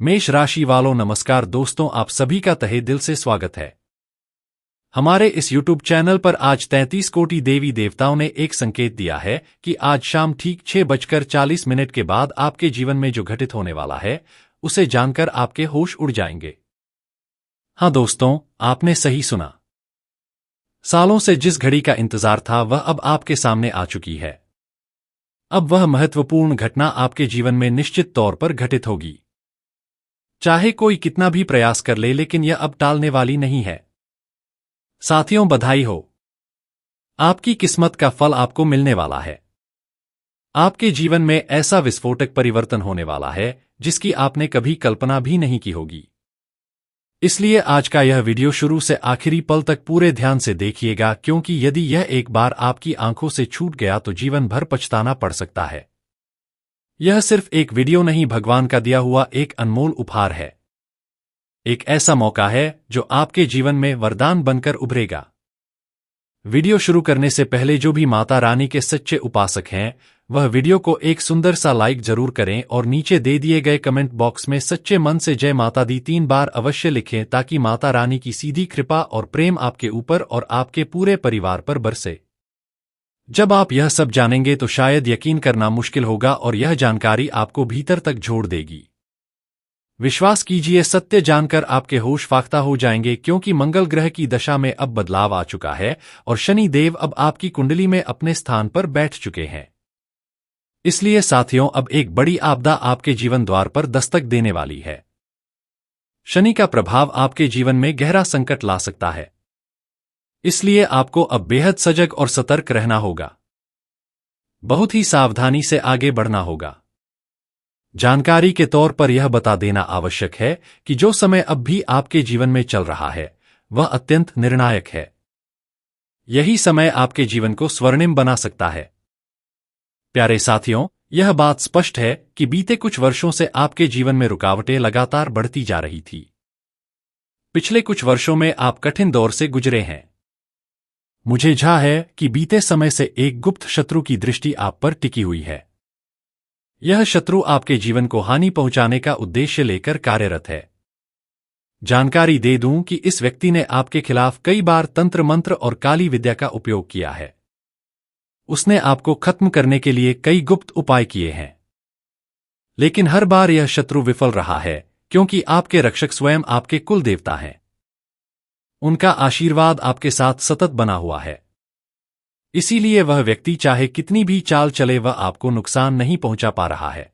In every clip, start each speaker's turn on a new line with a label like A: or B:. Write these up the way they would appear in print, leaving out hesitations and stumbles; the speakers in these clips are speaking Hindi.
A: मेष राशि वालों नमस्कार दोस्तों, आप सभी का तहे दिल से स्वागत है। हमारे इस YouTube चैनल पर आज 33 कोटि देवी देवताओं ने एक संकेत दिया है कि आज शाम ठीक 6:40 के बाद आपके जीवन में जो घटित होने वाला है उसे जानकर आपके होश उड़ जाएंगे। हाँ दोस्तों, आपने सही सुना। सालों से जिस घड़ी का इंतजार था वह अब आपके सामने आ चुकी है। अब वह महत्वपूर्ण घटना आपके जीवन में निश्चित तौर पर घटित होगी। चाहे कोई कितना भी प्रयास कर ले, लेकिन यह अब टालने वाली नहीं है। साथियों, बधाई हो, आपकी किस्मत का फल आपको मिलने वाला है। आपके जीवन में ऐसा विस्फोटक परिवर्तन होने वाला है जिसकी आपने कभी कल्पना भी नहीं की होगी। इसलिए आज का यह वीडियो शुरू से आखिरी पल तक पूरे ध्यान से देखिएगा, क्योंकि यदि यह एक बार आपकी आंखों से छूट गया तो जीवन भर पछताना पड़ सकता है। यह सिर्फ एक वीडियो नहीं, भगवान का दिया हुआ एक अनमोल उपहार है। एक ऐसा मौका है जो आपके जीवन में वरदान बनकर उभरेगा। वीडियो शुरू करने से पहले जो भी माता रानी के सच्चे उपासक हैं वह वीडियो को एक सुंदर सा लाइक जरूर करें और नीचे दे दिए गए कमेंट बॉक्स में सच्चे मन से जय माता दी 3 बार अवश्य लिखें, ताकि माता रानी की सीधी कृपा और प्रेम आपके ऊपर और आपके पूरे परिवार पर बरसे। जब आप यह सब जानेंगे तो शायद यकीन करना मुश्किल होगा और यह जानकारी आपको भीतर तक झोड़ देगी। विश्वास कीजिए, सत्य जानकर आपके होश फाख्ता हो जाएंगे, क्योंकि मंगल ग्रह की दशा में अब बदलाव आ चुका है और शनि देव अब आपकी कुंडली में अपने स्थान पर बैठ चुके हैं। इसलिए साथियों, अब एक बड़ी आपदा आपके जीवन द्वार पर दस्तक देने वाली है। शनि का प्रभाव आपके जीवन में गहरा संकट ला सकता है। इसलिए आपको अब बेहद सजग और सतर्क रहना होगा। बहुत ही सावधानी से आगे बढ़ना होगा। जानकारी के तौर पर यह बता देना आवश्यक है कि जो समय अब भी आपके जीवन में चल रहा है वह अत्यंत निर्णायक है। यही समय आपके जीवन को स्वर्णिम बना सकता है। प्यारे साथियों, यह बात स्पष्ट है कि बीते कुछ वर्षों से आपके जीवन में रुकावटें लगातार बढ़ती जा रही थी। पिछले कुछ वर्षों में आप कठिन दौर से गुजरे हैं। मुझे झा है कि बीते समय से एक गुप्त शत्रु की दृष्टि आप पर टिकी हुई है। यह शत्रु आपके जीवन को हानि पहुंचाने का उद्देश्य लेकर कार्यरत है। जानकारी दे दूं कि इस व्यक्ति ने आपके खिलाफ कई बार तंत्र मंत्र और काली विद्या का उपयोग किया है। उसने आपको खत्म करने के लिए कई गुप्त उपाय किए हैं, लेकिन हर बार यह शत्रु विफल रहा है, क्योंकि आपके रक्षक स्वयं आपके कुल देवता हैं। उनका आशीर्वाद आपके साथ सतत बना हुआ है। इसीलिए वह व्यक्ति चाहे कितनी भी चाल चले वह आपको नुकसान नहीं पहुंचा पा रहा है।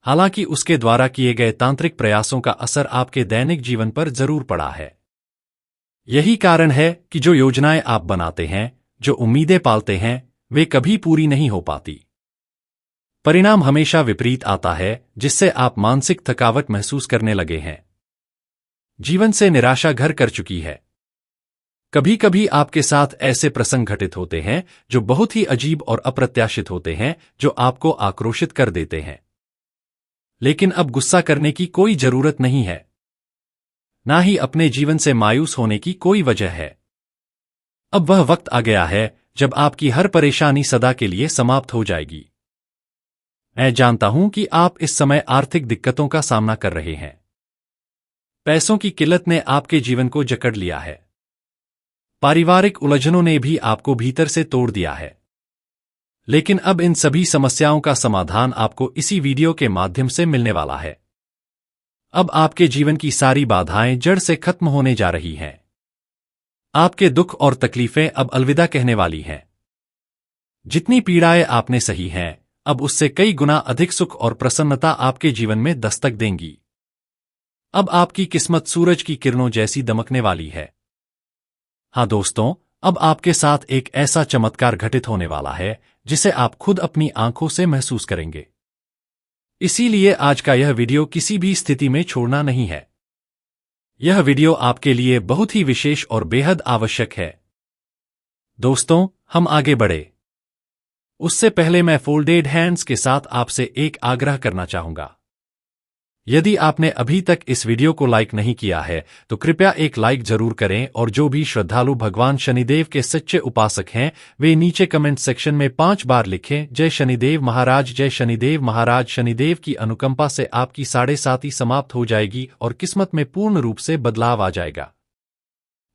A: हालांकि उसके द्वारा किए गए तांत्रिक प्रयासों का असर आपके दैनिक जीवन पर जरूर पड़ा है। यही कारण है कि जो योजनाएं आप बनाते हैं, जो उम्मीदें पालते हैं, वे कभी पूरी नहीं हो पाती। परिणाम हमेशा विपरीत आता है, जिससे आप मानसिक थकावट महसूस करने लगे हैं। जीवन से निराशा घर कर चुकी है। कभी कभी आपके साथ ऐसे प्रसंग घटित होते हैं जो बहुत ही अजीब और अप्रत्याशित होते हैं, जो आपको आक्रोशित कर देते हैं। लेकिन अब गुस्सा करने की कोई जरूरत नहीं है, ना ही अपने जीवन से मायूस होने की कोई वजह है। अब वह वक्त आ गया है जब आपकी हर परेशानी सदा के लिए समाप्त हो जाएगी। मैं जानता हूं कि आप इस समय आर्थिक दिक्कतों का सामना कर रहे हैं। पैसों की किल्लत ने आपके जीवन को जकड़ लिया है। पारिवारिक उलझनों ने भी आपको भीतर से तोड़ दिया है। लेकिन अब इन सभी समस्याओं का समाधान आपको इसी वीडियो के माध्यम से मिलने वाला है। अब आपके जीवन की सारी बाधाएं जड़ से खत्म होने जा रही हैं। आपके दुख और तकलीफें अब अलविदा कहने वाली हैं। जितनी पीड़ाएं आपने सही हैं, अब उससे कई गुना अधिक सुख और प्रसन्नता आपके जीवन में दस्तक देंगी। अब आपकी किस्मत सूरज की किरणों जैसी दमकने वाली है। हाँ दोस्तों, अब आपके साथ एक ऐसा चमत्कार घटित होने वाला है जिसे आप खुद अपनी आंखों से महसूस करेंगे। इसीलिए आज का यह वीडियो किसी भी स्थिति में छोड़ना नहीं है। यह वीडियो आपके लिए बहुत ही विशेष और बेहद आवश्यक है। दोस्तों, हम आगे बढ़े उससे पहले मैं फोल्डेड हैंड्स के साथ आपसे एक आग्रह करना चाहूंगा। यदि आपने अभी तक इस वीडियो को लाइक नहीं किया है तो कृपया एक लाइक जरूर करें और जो भी श्रद्धालु भगवान शनिदेव के सच्चे उपासक हैं वे नीचे कमेंट सेक्शन में 5 बार लिखें, जय शनिदेव महाराज, जय शनिदेव महाराज। शनिदेव की अनुकंपा से आपकी 7.5 समाप्त हो जाएगी और किस्मत में पूर्ण रूप से बदलाव आ जाएगा।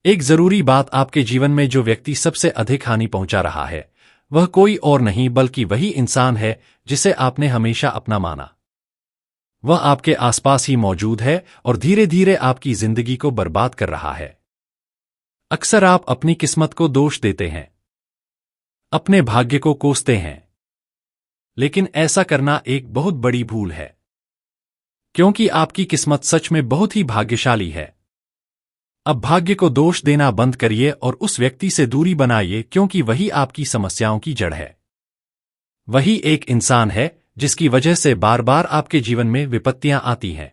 A: एक जरूरी बात, आपके जीवन में जो व्यक्ति सबसे अधिक हानि पहुंचा रहा है वह कोई और नहीं बल्कि वही इंसान है जिसे आपने हमेशा अपना माना। वह आपके आसपास ही मौजूद है और धीरे धीरे आपकी जिंदगी को बर्बाद कर रहा है। अक्सर आप अपनी किस्मत को दोष देते हैं, अपने भाग्य को कोसते हैं, लेकिन ऐसा करना एक बहुत बड़ी भूल है, क्योंकि आपकी किस्मत सच में बहुत ही भाग्यशाली है। अब भाग्य को दोष देना बंद करिए और उस व्यक्ति से दूरी बनाइए, क्योंकि वही आपकी समस्याओं की जड़ है। वही एक इंसान है जिसकी वजह से बार बार आपके जीवन में विपत्तियां आती हैं।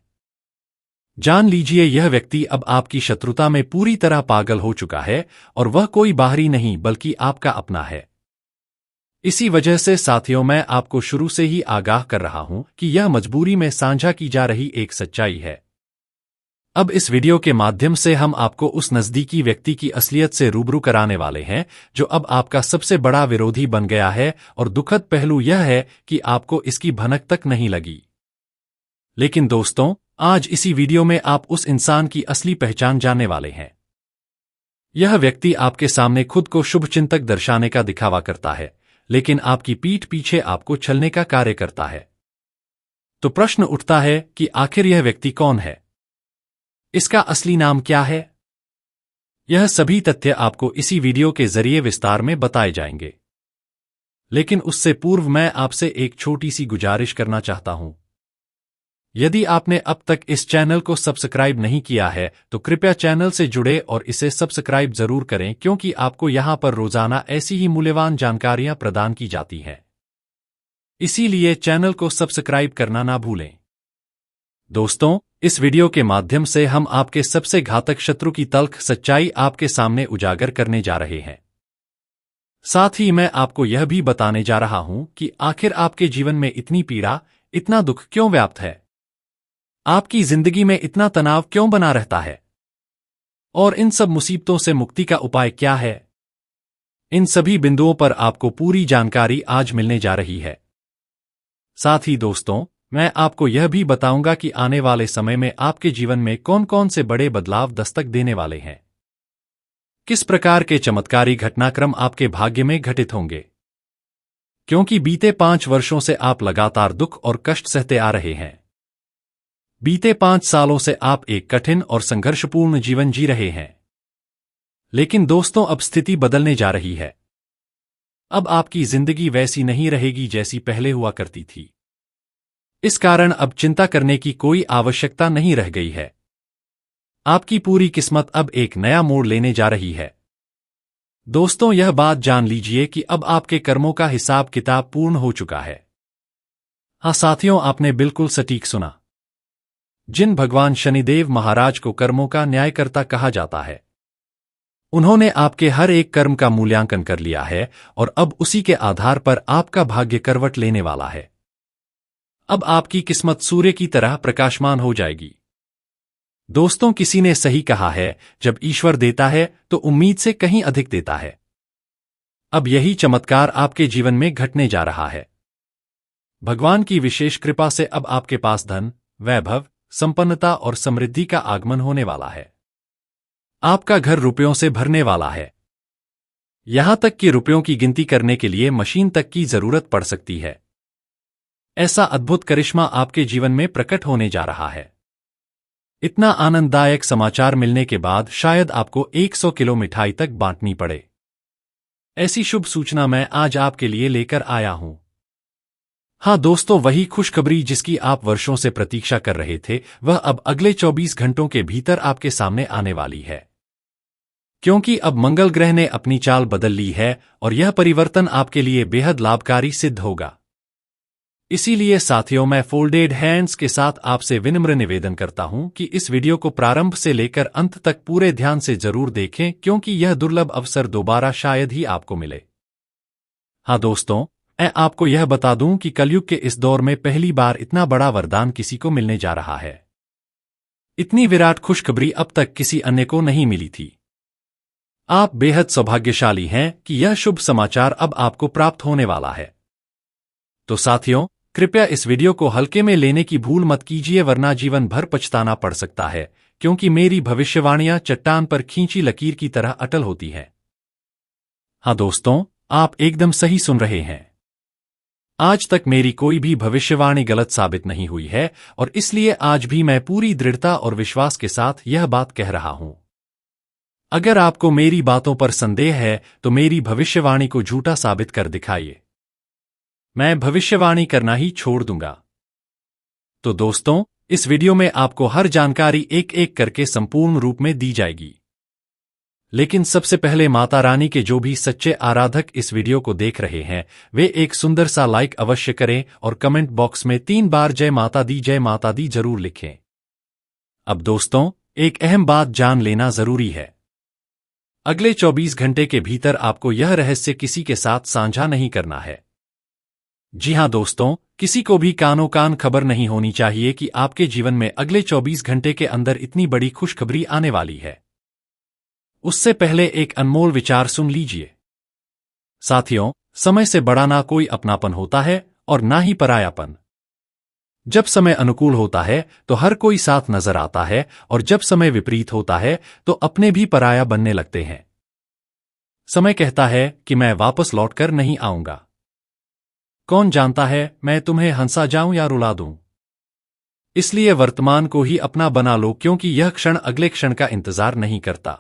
A: जान लीजिए, यह व्यक्ति अब आपकी शत्रुता में पूरी तरह पागल हो चुका है और वह कोई बाहरी नहीं बल्कि आपका अपना है। इसी वजह से साथियों, मैं आपको शुरू से ही आगाह कर रहा हूं कि यह मजबूरी में साझा की जा रही एक सच्चाई है। अब इस वीडियो के माध्यम से हम आपको उस नजदीकी व्यक्ति की असलियत से रूबरू कराने वाले हैं जो अब आपका सबसे बड़ा विरोधी बन गया है, और दुखद पहलू यह है कि आपको इसकी भनक तक नहीं लगी। लेकिन दोस्तों, आज इसी वीडियो में आप उस इंसान की असली पहचान जानने वाले हैं। यह व्यक्ति आपके सामने खुद को शुभचिंतक दर्शाने का दिखावा करता है, लेकिन आपकी पीठ पीछे आपको छलने का कार्य करता है। तो प्रश्न उठता है कि आखिर यह व्यक्ति कौन है? इसका असली नाम क्या है? यह सभी तथ्य आपको इसी वीडियो के जरिए विस्तार में बताए जाएंगे। लेकिन उससे पूर्व मैं आपसे एक छोटी सी गुजारिश करना चाहता हूं। यदि आपने अब तक इस चैनल को सब्सक्राइब नहीं किया है तो कृपया चैनल से जुड़े और इसे सब्सक्राइब जरूर करें, क्योंकि आपको यहां पर रोजाना ऐसी ही मूल्यवान जानकारियां प्रदान की जाती हैं। इसीलिए चैनल को सब्सक्राइब करना ना भूलें। दोस्तों, इस वीडियो के माध्यम से हम आपके सबसे घातक शत्रु की तल्ख सच्चाई आपके सामने उजागर करने जा रहे हैं। साथ ही मैं आपको यह भी बताने जा रहा हूं कि आखिर आपके जीवन में इतनी पीड़ा, इतना दुख क्यों व्याप्त है, आपकी जिंदगी में इतना तनाव क्यों बना रहता है, और इन सब मुसीबतों से मुक्ति का उपाय क्या है। इन सभी बिंदुओं पर आपको पूरी जानकारी आज मिलने जा रही है। साथ ही दोस्तों, मैं आपको यह भी बताऊंगा कि आने वाले समय में आपके जीवन में कौन कौन से बड़े बदलाव दस्तक देने वाले हैं, किस प्रकार के चमत्कारी घटनाक्रम आपके भाग्य में घटित होंगे, क्योंकि बीते 5 वर्षों से आप लगातार दुख और कष्ट सहते आ रहे हैं। बीते 5 सालों से आप एक कठिन और संघर्षपूर्ण जीवन जी रहे हैं। लेकिन दोस्तों, अब स्थिति बदलने जा रही है। अब आपकी जिंदगी वैसी नहीं रहेगी जैसी पहले हुआ करती थी। इस कारण अब चिंता करने की कोई आवश्यकता नहीं रह गई है। आपकी पूरी किस्मत अब एक नया मोड़ लेने जा रही है। दोस्तों, यह बात जान लीजिए कि अब आपके कर्मों का हिसाब किताब पूर्ण हो चुका है। हाँ साथियों, आपने बिल्कुल सटीक सुना। जिन भगवान शनिदेव महाराज को कर्मों का न्यायकर्ता कहा जाता है, उन्होंने आपके हर एक कर्म का मूल्यांकन कर लिया है और अब उसी के आधार पर आपका भाग्य करवट लेने वाला है। अब आपकी किस्मत सूर्य की तरह प्रकाशमान हो जाएगी। दोस्तों, किसी ने सही कहा है, जब ईश्वर देता है तो उम्मीद से कहीं अधिक देता है। अब यही चमत्कार आपके जीवन में घटने जा रहा है। भगवान की विशेष कृपा से अब आपके पास धन, वैभव, संपन्नता और समृद्धि का आगमन होने वाला है। आपका घर रुपयों से भरने वाला है। यहां तक कि रुपयों की गिनती करने के लिए मशीन तक की जरूरत पड़ सकती है। ऐसा अद्भुत करिश्मा आपके जीवन में प्रकट होने जा रहा है। इतना आनंददायक समाचार मिलने के बाद शायद आपको 100 किलो मिठाई तक बांटनी पड़े। ऐसी शुभ सूचना मैं आज आपके लिए लेकर आया हूं। हाँ दोस्तों, वही खुशखबरी जिसकी आप वर्षों से प्रतीक्षा कर रहे थे, वह अब अगले 24 घंटों के भीतर आपके सामने आने वाली है। क्योंकि अब मंगल ग्रह ने अपनी चाल बदल ली है और यह परिवर्तन आपके लिए बेहद लाभकारी सिद्ध होगा। इसीलिए साथियों, मैं फोल्डेड हैंड्स के साथ आपसे विनम्र निवेदन करता हूं कि इस वीडियो को प्रारंभ से लेकर अंत तक पूरे ध्यान से जरूर देखें, क्योंकि यह दुर्लभ अवसर दोबारा शायद ही आपको मिले। हाँ दोस्तों, मैं आपको यह बता दूं कि कलयुग के इस दौर में पहली बार इतना बड़ा वरदान किसी को मिलने जा रहा है। इतनी विराट खुशखबरी अब तक किसी अन्य को नहीं मिली थी। आप बेहद सौभाग्यशाली हैं कि यह शुभ समाचार अब आपको प्राप्त होने वाला है। तो साथियों, कृपया इस वीडियो को हल्के में लेने की भूल मत कीजिए, वरना जीवन भर पछताना पड़ सकता है, क्योंकि मेरी भविष्यवाणियां चट्टान पर खींची लकीर की तरह अटल होती हैं। हाँ दोस्तों, आप एकदम सही सुन रहे हैं। आज तक मेरी कोई भी भविष्यवाणी गलत साबित नहीं हुई है, और इसलिए आज भी मैं पूरी दृढ़ता और विश्वास के साथ यह बात कह रहा हूं। अगर आपको मेरी बातों पर संदेह है तो मेरी भविष्यवाणी को झूठा साबित कर दिखाइए। मैं भविष्यवाणी करना ही छोड़ दूंगा। तो दोस्तों, इस वीडियो में आपको हर जानकारी एक एक करके संपूर्ण रूप में दी जाएगी। लेकिन सबसे पहले माता रानी के जो भी सच्चे आराधक इस वीडियो को देख रहे हैं, वे एक सुंदर सा लाइक अवश्य करें और कमेंट बॉक्स में 3 बार जय माता दी जरूर लिखें। अब दोस्तों, एक अहम बात जान लेना जरूरी है। अगले 24 घंटे के भीतर आपको यह रहस्य किसी के साथ साझा नहीं करना है। जी हां दोस्तों, किसी को भी कानो कान खबर नहीं होनी चाहिए कि आपके जीवन में अगले 24 घंटे के अंदर इतनी बड़ी खुशखबरी आने वाली है। उससे पहले एक अनमोल विचार सुन लीजिए। साथियों, समय से बड़ा ना कोई अपनापन होता है और ना ही परायापन। जब समय अनुकूल होता है तो हर कोई साथ नजर आता है, और जब समय विपरीत होता है तो अपने भी पराया बनने लगते हैं। समय कहता है कि मैं वापस लौटकर नहीं आऊंगा। कौन जानता है, मैं तुम्हें हंसा जाऊं या रुला दूं। इसलिए वर्तमान को ही अपना बना लो, क्योंकि यह क्षण अगले क्षण का इंतजार नहीं करता।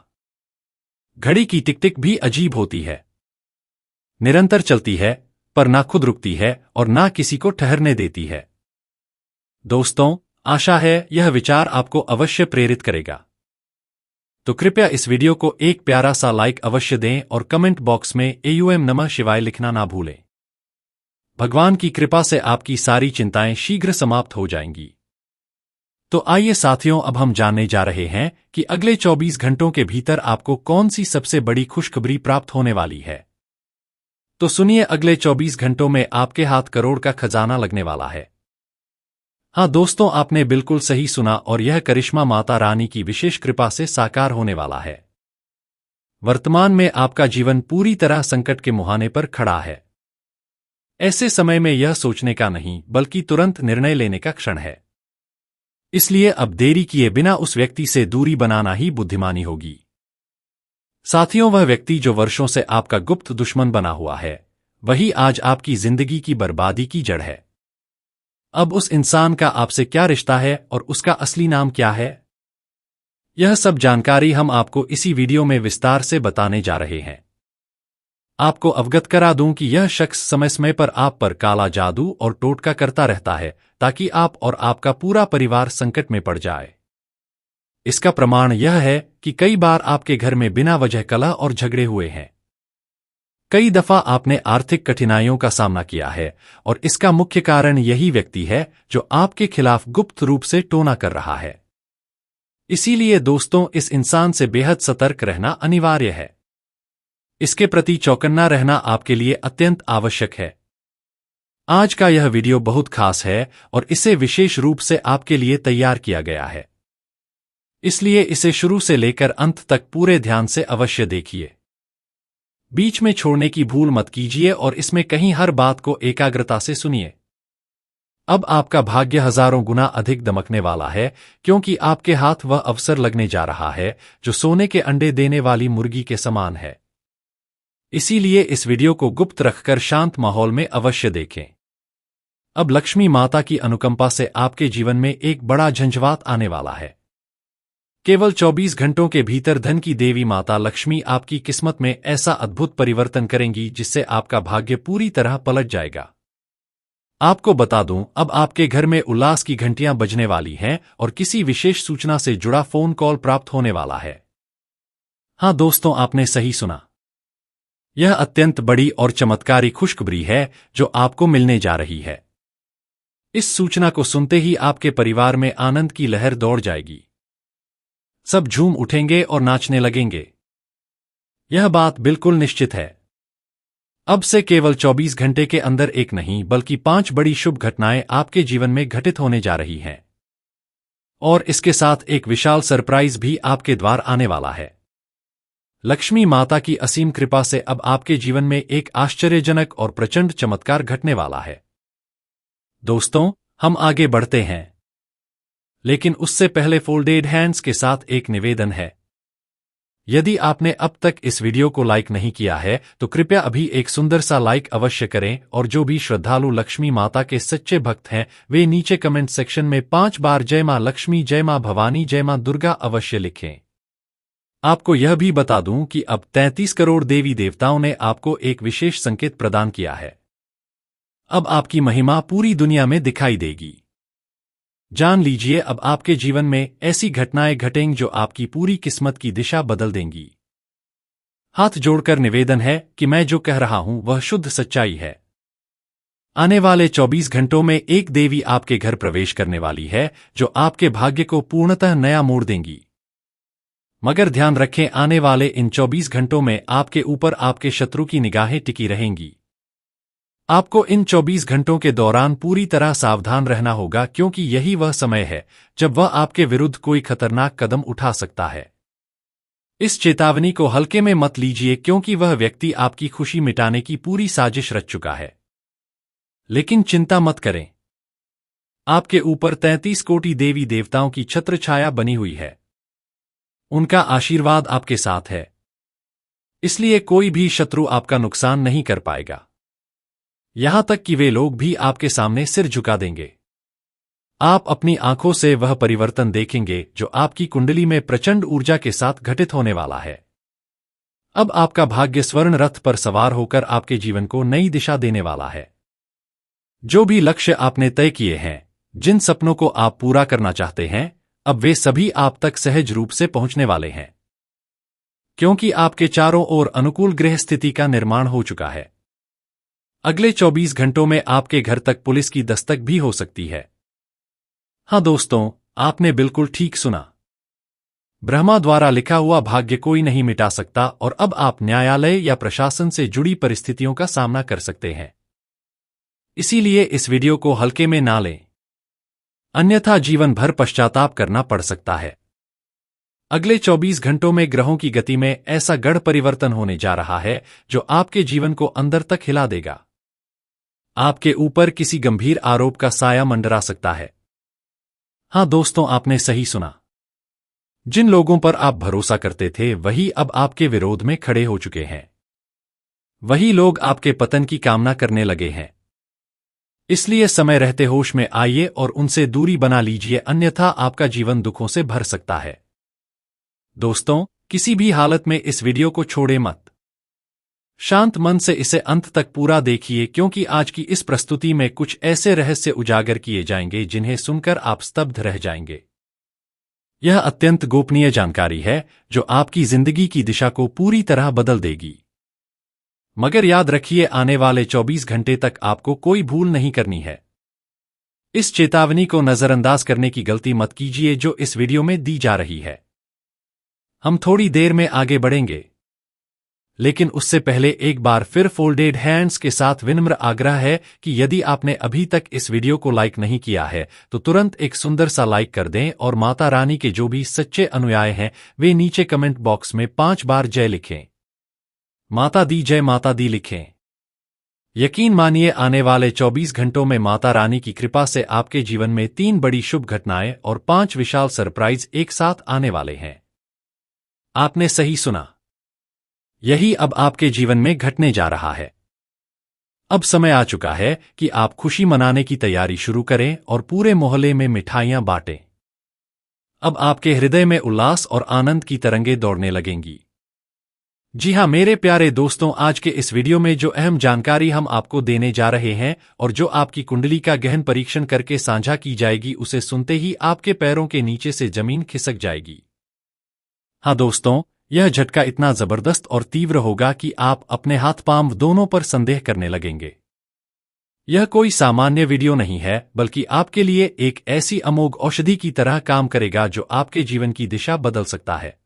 A: घड़ी की टिक टिक भी अजीब होती है। निरंतर चलती है, पर ना खुद रुकती है और ना किसी को ठहरने देती है। दोस्तों, आशा है यह विचार आपको अवश्य प्रेरित करेगा। तो कृपया इस वीडियो को एक प्यारा सा लाइक अवश्य दें और कमेंट बॉक्स में एयूएम नमः शिवाय लिखना ना भूलें। भगवान की कृपा से आपकी सारी चिंताएं शीघ्र समाप्त हो जाएंगी। तो आइए साथियों, अब हम जानने जा रहे हैं कि अगले 24 घंटों के भीतर आपको कौन सी सबसे बड़ी खुशखबरी प्राप्त होने वाली है। तो सुनिए, अगले 24 घंटों में आपके हाथ करोड़ का खजाना लगने वाला है। हाँ दोस्तों, आपने बिल्कुल सही सुना, और यह करिश्मा माता रानी की विशेष कृपा से साकार होने वाला है। वर्तमान में आपका जीवन पूरी तरह संकट के मुहाने पर खड़ा है। ऐसे समय में यह सोचने का नहीं, बल्कि तुरंत निर्णय लेने का क्षण है। इसलिए अब देरी किए बिना उस व्यक्ति से दूरी बनाना ही बुद्धिमानी होगी। साथियों, वह व्यक्ति जो वर्षों से आपका गुप्त दुश्मन बना हुआ है, वही आज आपकी जिंदगी की बर्बादी की जड़ है। अब उस इंसान का आपसे क्या रिश्ता है और उसका असली नाम क्या है, यह सब जानकारी हम आपको इसी वीडियो में विस्तार से बताने जा रहे हैं। आपको अवगत करा दूं कि यह शख्स समय समय पर आप पर काला जादू और टोटका करता रहता है, ताकि आप और आपका पूरा परिवार संकट में पड़ जाए। इसका प्रमाण यह है कि कई बार आपके घर में बिना वजह कलह और झगड़े हुए हैं। कई दफा आपने आर्थिक कठिनाइयों का सामना किया है, और इसका मुख्य कारण यही व्यक्ति है जो आपके खिलाफ गुप्त रूप से टोना कर रहा है। इसीलिए दोस्तों, इस इंसान से बेहद सतर्क रहना अनिवार्य है। इसके प्रति चौकन्ना रहना आपके लिए अत्यंत आवश्यक है। आज का यह वीडियो बहुत खास है और इसे विशेष रूप से आपके लिए तैयार किया गया है। इसलिए इसे शुरू से लेकर अंत तक पूरे ध्यान से अवश्य देखिए। बीच में छोड़ने की भूल मत कीजिए और इसमें कहीं हर बात को एकाग्रता से सुनिए। अब आपका भाग्य हजारों गुना अधिक दमकने वाला है, क्योंकि आपके हाथ वह अवसर लगने जा रहा है जो सोने के अंडे देने वाली मुर्गी के समान है। इसीलिए इस वीडियो को गुप्त रखकर शांत माहौल में अवश्य देखें। अब लक्ष्मी माता की अनुकंपा से आपके जीवन में एक बड़ा झंझावात आने वाला है। केवल 24 घंटों के भीतर धन की देवी माता लक्ष्मी आपकी किस्मत में ऐसा अद्भुत परिवर्तन करेंगी जिससे आपका भाग्य पूरी तरह पलट जाएगा। आपको बता दूं, अब आपके घर में उल्लास की घंटियां बजने वाली हैं और किसी विशेष सूचना से जुड़ा फोन कॉल प्राप्त होने वाला है। हाँ दोस्तों, आपने सही सुना। यह अत्यंत बड़ी और चमत्कारी खुशखबरी है जो आपको मिलने जा रही है। इस सूचना को सुनते ही आपके परिवार में आनंद की लहर दौड़ जाएगी। सब झूम उठेंगे और नाचने लगेंगे। यह बात बिल्कुल निश्चित है। अब से केवल 24 घंटे के अंदर एक नहीं बल्कि 5 बड़ी शुभ घटनाएं आपके जीवन में घटित होने जा रही हैं। और इसके साथ एक विशाल सरप्राइज भी आपके द्वार आने वाला है। लक्ष्मी माता की असीम कृपा से अब आपके जीवन में एक आश्चर्यजनक और प्रचंड चमत्कार घटने वाला है। दोस्तों, हम आगे बढ़ते हैं, लेकिन उससे पहले फोल्डेड हैंड्स के साथ एक निवेदन है। यदि आपने अब तक इस वीडियो को लाइक नहीं किया है तो कृपया अभी एक सुंदर सा लाइक अवश्य करें, और जो भी श्रद्धालु लक्ष्मी माता के सच्चे भक्त हैं वे नीचे कमेंट सेक्शन में 5 बार जय मां लक्ष्मी, जय मां भवानी, जय मां दुर्गा अवश्य लिखें। आपको यह भी बता दूं कि अब 33 करोड़ देवी देवताओं ने आपको एक विशेष संकेत प्रदान किया है। अब आपकी महिमा पूरी दुनिया में दिखाई देगी। जान लीजिए, अब आपके जीवन में ऐसी घटनाएं घटेंगी जो आपकी पूरी किस्मत की दिशा बदल देंगी। हाथ जोड़कर निवेदन है कि मैं जो कह रहा हूं वह शुद्ध सच्चाई है। आने वाले 24 घंटों में एक देवी आपके घर प्रवेश करने वाली है जो आपके भाग्य को पूर्णतः नया मोड़ देंगी। मगर ध्यान रखें, आने वाले इन 24 घंटों में आपके ऊपर आपके शत्रु की निगाहें टिकी रहेंगी। आपको इन 24 घंटों के दौरान पूरी तरह सावधान रहना होगा, क्योंकि यही वह समय है जब वह आपके विरुद्ध कोई खतरनाक कदम उठा सकता है। इस चेतावनी को हल्के में मत लीजिए, क्योंकि वह व्यक्ति आपकी खुशी मिटाने की पूरी साजिश रच चुका है। लेकिन चिंता मत करें, आपके ऊपर 33 कोटि देवी देवताओं की छत्र छाया बनी हुई है। उनका आशीर्वाद आपके साथ है, इसलिए कोई भी शत्रु आपका नुकसान नहीं कर पाएगा। यहां तक कि वे लोग भी आपके सामने सिर झुका देंगे। आप अपनी आंखों से वह परिवर्तन देखेंगे जो आपकी कुंडली में प्रचंड ऊर्जा के साथ घटित होने वाला है। अब आपका भाग्य स्वर्ण रथ पर सवार होकर आपके जीवन को नई दिशा देने वाला है। जो भी लक्ष्य आपने तय किए हैं, जिन सपनों को आप पूरा करना चाहते हैं, अब वे सभी आप तक सहज रूप से पहुंचने वाले हैं, क्योंकि आपके चारों ओर अनुकूल ग्रह स्थिति का निर्माण हो चुका है। अगले 24 घंटों में आपके घर तक पुलिस की दस्तक भी हो सकती है। हां दोस्तों, आपने बिल्कुल ठीक सुना। ब्रह्मा द्वारा लिखा हुआ भाग्य कोई नहीं मिटा सकता, और अब आप न्यायालय या प्रशासन से जुड़ी परिस्थितियों का सामना कर सकते हैं। इसीलिए इस वीडियो को हल्के में ना लें, अन्यथा जीवन भर पश्चाताप करना पड़ सकता है। अगले 24 घंटों में ग्रहों की गति में ऐसा गढ़ परिवर्तन होने जा रहा है जो आपके जीवन को अंदर तक हिला देगा। आपके ऊपर किसी गंभीर आरोप का साया मंडरा सकता है। हां दोस्तों, आपने सही सुना। जिन लोगों पर आप भरोसा करते थे वही अब आपके विरोध में खड़े हो चुके हैं। वही लोग आपके पतन की कामना करने लगे हैं। इसलिए समय रहते होश में आइए और उनसे दूरी बना लीजिए, अन्यथा आपका जीवन दुखों से भर सकता है। दोस्तों, किसी भी हालत में इस वीडियो को छोड़े मत। शांत मन से इसे अंत तक पूरा देखिए, क्योंकि आज की इस प्रस्तुति में कुछ ऐसे रहस्य उजागर किए जाएंगे जिन्हें सुनकर आप स्तब्ध रह जाएंगे। यह अत्यंत गोपनीय जानकारी है जो आपकी जिंदगी की दिशा को पूरी तरह बदल देगी। मगर याद रखिए, आने वाले 24 घंटे तक आपको कोई भूल नहीं करनी है। इस चेतावनी को नजरअंदाज करने की गलती मत कीजिए जो इस वीडियो में दी जा रही है। हम थोड़ी देर में आगे बढ़ेंगे, लेकिन उससे पहले एक बार फिर फोल्डेड हैंड्स के साथ विनम्र आग्रह है कि यदि आपने अभी तक इस वीडियो को लाइक नहीं किया है तो तुरंत एक सुंदर सा लाइक कर दें, और माता रानी के जो भी सच्चे अनुयायी हैं वे नीचे कमेंट बॉक्स में 5 बार जय लिखें। माता दी जय, माता दी लिखें। यकीन मानिए, आने वाले 24 घंटों में माता रानी की कृपा से आपके जीवन में 3 बड़ी शुभ घटनाएं और 5 विशाल सरप्राइज एक साथ आने वाले हैं। आपने सही सुना, यही अब आपके जीवन में घटने जा रहा है। अब समय आ चुका है कि आप खुशी मनाने की तैयारी शुरू करें और पूरे मोहल्ले में मिठाइयां बांटें। अब आपके हृदय में उल्लास और आनंद की तरंगें दौड़ने लगेंगी। जी हां मेरे प्यारे दोस्तों, आज के इस वीडियो में जो अहम जानकारी हम आपको देने जा रहे हैं और जो आपकी कुंडली का गहन परीक्षण करके साझा की जाएगी, उसे सुनते ही आपके पैरों के नीचे से जमीन खिसक जाएगी। हाँ दोस्तों, यह झटका इतना जबरदस्त और तीव्र होगा कि आप अपने हाथ पांव दोनों पर संदेह करने लगेंगे। यह कोई सामान्य वीडियो नहीं है, बल्कि आपके लिए एक ऐसी अमोघ औषधि की तरह काम करेगा जो आपके जीवन की दिशा बदल सकता है।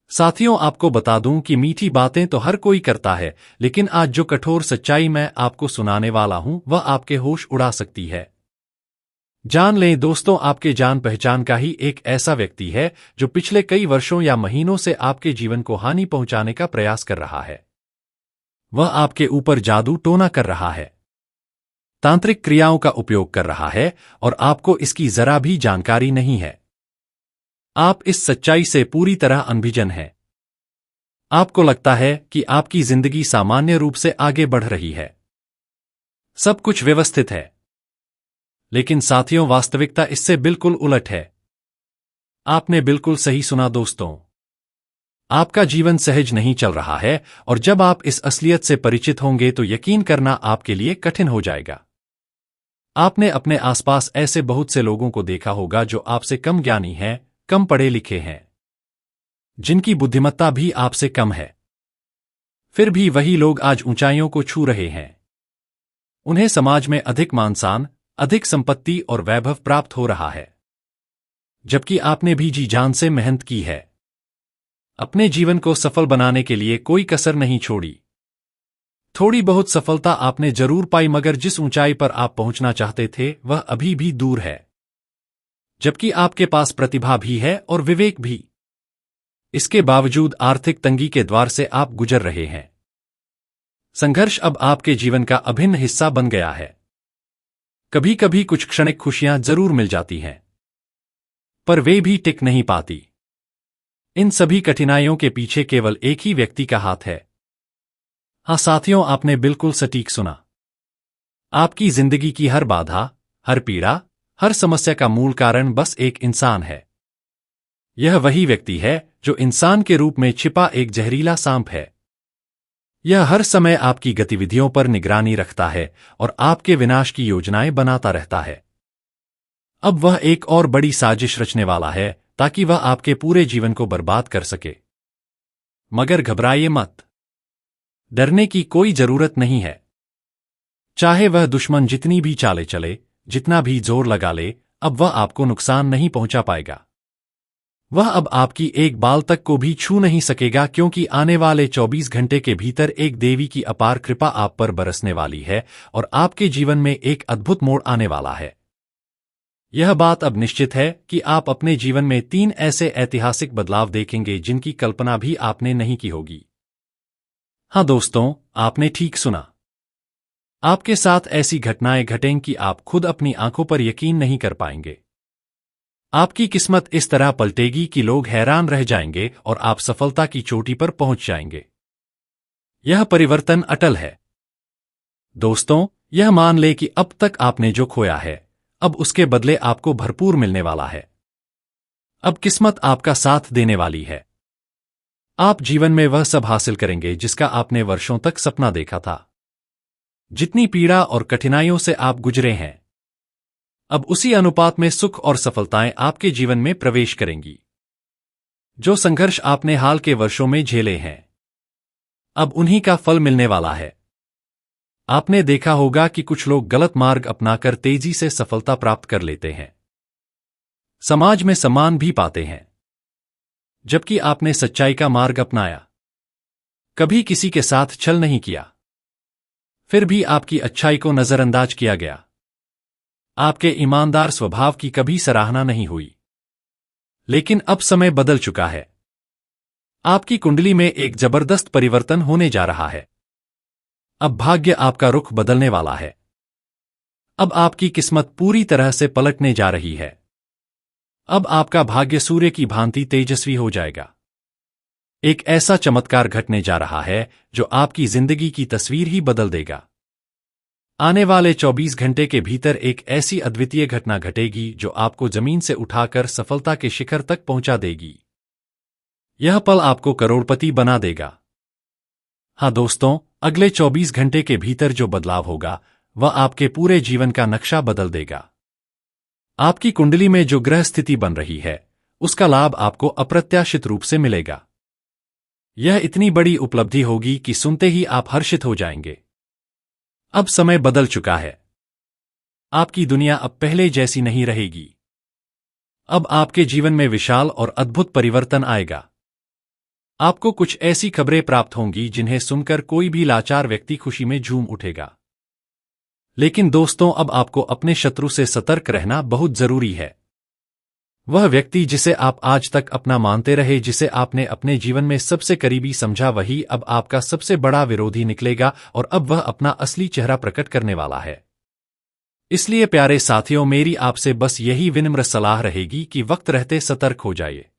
A: साथियों, आपको बता दूं कि मीठी बातें तो हर कोई करता है, लेकिन आज जो कठोर सच्चाई मैं आपको सुनाने वाला हूं वह आपके होश उड़ा सकती है। जान लें दोस्तों, आपके जान पहचान का ही एक ऐसा व्यक्ति है जो पिछले कई वर्षों या महीनों से आपके जीवन को हानि पहुंचाने का प्रयास कर रहा है। वह आपके ऊपर जादू टोना कर रहा है, तांत्रिक क्रियाओं का उपयोग कर रहा है, और आपको इसकी जरा भी जानकारी नहीं है। आप इस सच्चाई से पूरी तरह अनभिजन हैं। आपको लगता है कि आपकी जिंदगी सामान्य रूप से आगे बढ़ रही है, सब कुछ व्यवस्थित है। लेकिन साथियों, वास्तविकता इससे बिल्कुल उलट है। आपने बिल्कुल सही सुना दोस्तों। आपका जीवन सहज नहीं चल रहा है, और जब आप इस असलियत से परिचित होंगे तो यकीन करना आपके लिए कठिन हो जाएगा। आपने अपने आसपास ऐसे बहुत से लोगों को देखा होगा जो आपसे कम ज्ञानी हैं, कम पढ़े लिखे हैं, जिनकी बुद्धिमत्ता भी आपसे कम है। फिर भी वही लोग आज ऊंचाइयों को छू रहे हैं। उन्हें समाज में अधिक मान-सम्मान, अधिक संपत्ति और वैभव प्राप्त हो रहा है, जबकि आपने भी जी जान से मेहनत की है। अपने जीवन को सफल बनाने के लिए कोई कसर नहीं छोड़ी। थोड़ी बहुत सफलता आपने जरूर पाई, मगर जिस ऊंचाई पर आप पहुंचना चाहते थे वह अभी भी दूर है, जबकि आपके पास प्रतिभा भी है और विवेक भी। इसके बावजूद आर्थिक तंगी के द्वार से आप गुजर रहे हैं। संघर्ष अब आपके जीवन का अभिन्न हिस्सा बन गया है। कभी कभी कुछ क्षणिक खुशियां जरूर मिल जाती हैं, पर वे भी टिक नहीं पाती। इन सभी कठिनाइयों के पीछे केवल एक ही व्यक्ति का हाथ है। हाँ साथियों, आपने बिल्कुल सटीक सुना। आपकी जिंदगी की हर बाधा, हर पीड़ा, हर समस्या का मूल कारण बस एक इंसान है। यह वही व्यक्ति है जो इंसान के रूप में छिपा एक जहरीला सांप है। यह हर समय आपकी गतिविधियों पर निगरानी रखता है और आपके विनाश की योजनाएं बनाता रहता है। अब वह एक और बड़ी साजिश रचने वाला है ताकि वह आपके पूरे जीवन को बर्बाद कर सके। मगर घबराइए मत, डरने की कोई जरूरत नहीं है। चाहे वह दुश्मन जितनी भी चालें चले, जितना भी जोर लगा ले, अब वह आपको नुकसान नहीं पहुंचा पाएगा। वह अब आपकी एक बाल तक को भी छू नहीं सकेगा, क्योंकि आने वाले 24 घंटे के भीतर एक देवी की अपार कृपा आप पर बरसने वाली है और आपके जीवन में एक अद्भुत मोड़ आने वाला है। यह बात अब निश्चित है कि आप अपने जीवन में 3 ऐसे ऐतिहासिक बदलाव देखेंगे जिनकी कल्पना भी आपने नहीं की होगी। हाँ दोस्तों, आपने ठीक सुना। आपके साथ ऐसी घटनाएं घटेंगी कि आप खुद अपनी आंखों पर यकीन नहीं कर पाएंगे। आपकी किस्मत इस तरह पलटेगी कि लोग हैरान रह जाएंगे और आप सफलता की चोटी पर पहुंच जाएंगे। यह परिवर्तन अटल है। दोस्तों, यह मान ले कि अब तक आपने जो खोया है, अब उसके बदले आपको भरपूर मिलने वाला है। अब किस्मत आपका साथ देने वाली है। आप जीवन में वह सब हासिल करेंगे जिसका आपने वर्षों तक सपना देखा था। जितनी पीड़ा और कठिनाइयों से आप गुजरे हैं, अब उसी अनुपात में सुख और सफलताएं आपके जीवन में प्रवेश करेंगी। जो संघर्ष आपने हाल के वर्षों में झेले हैं, अब उन्हीं का फल मिलने वाला है। आपने देखा होगा कि कुछ लोग गलत मार्ग अपनाकर तेजी से सफलता प्राप्त कर लेते हैं, समाज में सम्मान भी पाते हैं, जबकि आपने सच्चाई का मार्ग अपनाया, कभी किसी के साथ छल नहीं किया, फिर भी आपकी अच्छाई को नजरअंदाज किया गया। आपके ईमानदार स्वभाव की कभी सराहना नहीं हुई। लेकिन अब समय बदल चुका है। आपकी कुंडली में एक जबरदस्त परिवर्तन होने जा रहा है। अब भाग्य आपका रुख बदलने वाला है। अब आपकी किस्मत पूरी तरह से पलटने जा रही है। अब आपका भाग्य सूर्य की भांति तेजस्वी हो जाएगा। एक ऐसा चमत्कार घटने जा रहा है जो आपकी जिंदगी की तस्वीर ही बदल देगा। आने वाले 24 घंटे के भीतर एक ऐसी अद्वितीय घटना घटेगी जो आपको जमीन से उठाकर सफलता के शिखर तक पहुंचा देगी। यह पल आपको करोड़पति बना देगा। हाँ दोस्तों, अगले 24 घंटे के भीतर जो बदलाव होगा वह आपके पूरे जीवन का नक्शा बदल देगा। आपकी कुंडली में जो ग्रह स्थिति बन रही है, उसका लाभ आपको अप्रत्याशित रूप से मिलेगा। यह इतनी बड़ी उपलब्धि होगी कि सुनते ही आप हर्षित हो जाएंगे। अब समय बदल चुका है। आपकी दुनिया अब पहले जैसी नहीं रहेगी। अब आपके जीवन में विशाल और अद्भुत परिवर्तन आएगा। आपको कुछ ऐसी खबरें प्राप्त होंगी जिन्हें सुनकर कोई भी लाचार व्यक्ति खुशी में झूम उठेगा। लेकिन दोस्तों, अब आपको अपने शत्रु से सतर्क रहना बहुत जरूरी है। वह व्यक्ति जिसे आप आज तक अपना मानते रहे, जिसे आपने अपने जीवन में सबसे करीबी समझा, वही अब आपका सबसे बड़ा विरोधी निकलेगा और अब वह अपना असली चेहरा प्रकट करने वाला है। इसलिए प्यारे साथियों, मेरी आपसे बस यही विनम्र सलाह रहेगी कि वक्त रहते सतर्क हो जाइए,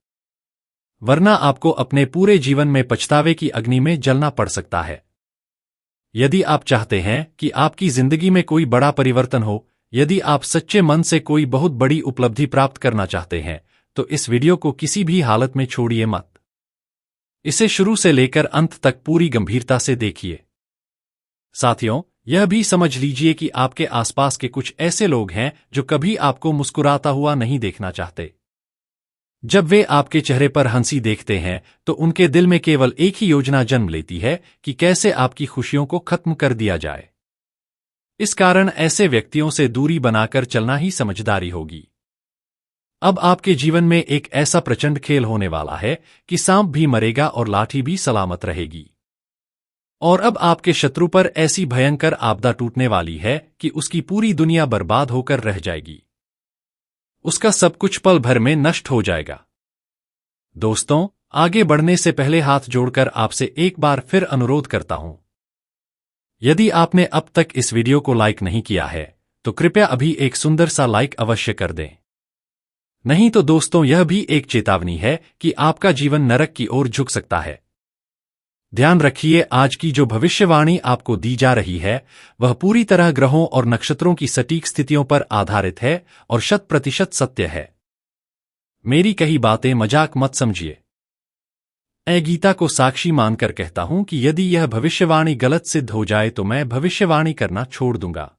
A: वरना आपको अपने पूरे जीवन में पछतावे की अग्नि में जलना पड़ सकता है। यदि आप चाहते हैं कि आपकी जिंदगी में कोई बड़ा परिवर्तन हो, यदि आप सच्चे मन से कोई बहुत बड़ी उपलब्धि प्राप्त करना चाहते हैं, तो इस वीडियो को किसी भी हालत में छोड़िए मत। इसे शुरू से लेकर अंत तक पूरी गंभीरता से देखिए। साथियों, यह भी समझ लीजिए कि आपके आसपास के कुछ ऐसे लोग हैं जो कभी आपको मुस्कुराता हुआ नहीं देखना चाहते। जब वे आपके चेहरे पर हंसी देखते हैं, तो उनके दिल में केवल एक ही योजना जन्म लेती है कि कैसे आपकी खुशियों को खत्म कर दिया जाए। इस कारण ऐसे व्यक्तियों से दूरी बनाकर चलना ही समझदारी होगी। अब आपके जीवन में एक ऐसा प्रचंड खेल होने वाला है कि सांप भी मरेगा और लाठी भी सलामत रहेगी। और अब आपके शत्रु पर ऐसी भयंकर आपदा टूटने वाली है कि उसकी पूरी दुनिया बर्बाद होकर रह जाएगी। उसका सब कुछ पल भर में नष्ट हो जाएगा। दोस्तों, आगे बढ़ने से पहले हाथ जोड़कर आपसे एक बार फिर अनुरोध करता हूं, यदि आपने अब तक इस वीडियो को लाइक नहीं किया है, तो कृपया अभी एक सुंदर सा लाइक अवश्य कर दें। नहीं तो दोस्तों, यह भी एक चेतावनी है कि आपका जीवन नरक की ओर झुक सकता है। ध्यान रखिए, आज की जो भविष्यवाणी आपको दी जा रही है, वह पूरी तरह ग्रहों और नक्षत्रों की सटीक स्थितियों पर आधारित है और 100% सत्य है। मेरी कही बातें मजाक मत समझिए। मैं गीता को साक्षी मानकर कहता हूं कि यदि यह भविष्यवाणी गलत सिद्ध हो जाए तो मैं भविष्यवाणी करना छोड़ दूंगा।